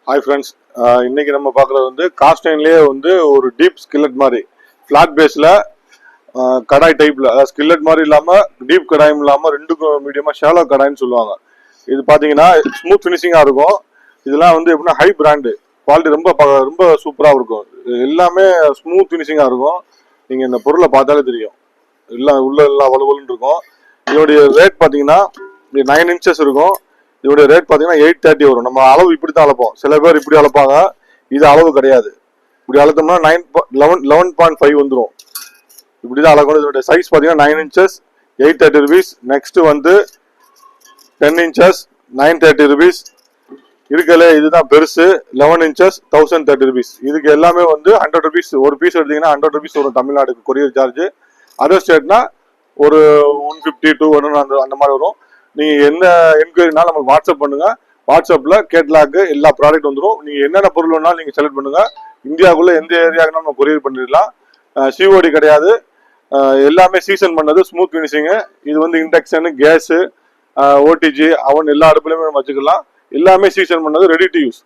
Hi friends, இன்னைக்கு நம்ம பார்க்குறது வந்து காஸ்டைன்லேயே வந்து ஒரு டீப் ஸ்கில்லட் மாதிரி ஃப்ளாட் பேஸில் கடாய் டைப்பில், அதாவது ஸ்கில்லட் மாதிரி இல்லாமல் டீப் கடாயும் இல்லாமல் ரெண்டுக்கும் மீடியமாக ஷாலோ கடாய்னு சொல்லுவாங்க. இது பார்த்தீங்கன்னா ஸ்மூத் ஃபினிஷிங்காக இருக்கும். இதெல்லாம் வந்து எப்படின்னா ஹை பிராண்டு குவாலிட்டி ரொம்ப சூப்பராக இருக்கும். எல்லாமே ஸ்மூத் ஃபினிஷிங்காக இருக்கும். நீங்கள் இந்த பொருளை பார்த்தாலே தெரியும், எல்லாம் எல்லாம் வலுவலுன்னு இருக்கும். இதோடைய ரேட் பார்த்தீங்கன்னா 9 inches இருக்கும். இதோட ரேட் பார்த்தீங்கன்னா 830 வரும். நம்ம அளவு இப்படி தான் அளப்போம். சில பேர் இப்படி அளப்பாங்க, இது அளவு கிடையாது. இப்படி அளத்தோம்னா 11.5 வந்துடும். இப்படி தான் அளக்கணும். இதோட சைஸ் பார்த்தீங்கன்னா 9 inches 830 rupees. நெக்ஸ்ட் வந்து 10 inches 930 rupees. இருக்கல இதுதான் பெருசு 11 inches 1030 rupees. இதுக்கு எல்லாமே வந்து 100 rupees. ஒரு பீஸ் எடுத்தீங்கன்னா 100 rupees வரும் தமிழ்நாடுக்கு கொரியர் சார்ஜ். அதர் ஸ்டேட்னா ஒரு 150 200 அந்த மாதிரி வரும். நீங்க என்ன என்கொயரினாலும் நமக்கு வாட்ஸ்அப் பண்ணுங்க. வாட்ஸ்அப்ல கேட்லாக்கு எல்லா ப்ராடக்ட் வந்துடும். நீங்க என்னென்ன பொருள் வேணாலும் நீங்க செலக்ட் பண்ணுங்க. இந்தியாவுக்குள்ள எந்த ஏரியாவுக்கு நம்ம கொரியர் பண்ணிடலாம். சிஓடி கிடையாது. எல்லாமே சீசன் பண்ணது ஸ்மூத் ஃபினிஷிங்கு. இது வந்து இண்டக்ஷனு, கேஸு, ஓடிஜி, அவன் எல்லா அடுப்புலையுமே நம்ம வச்சுக்கலாம். எல்லாமே சீசன் பண்ணது, ரெடி டு யூஸ்.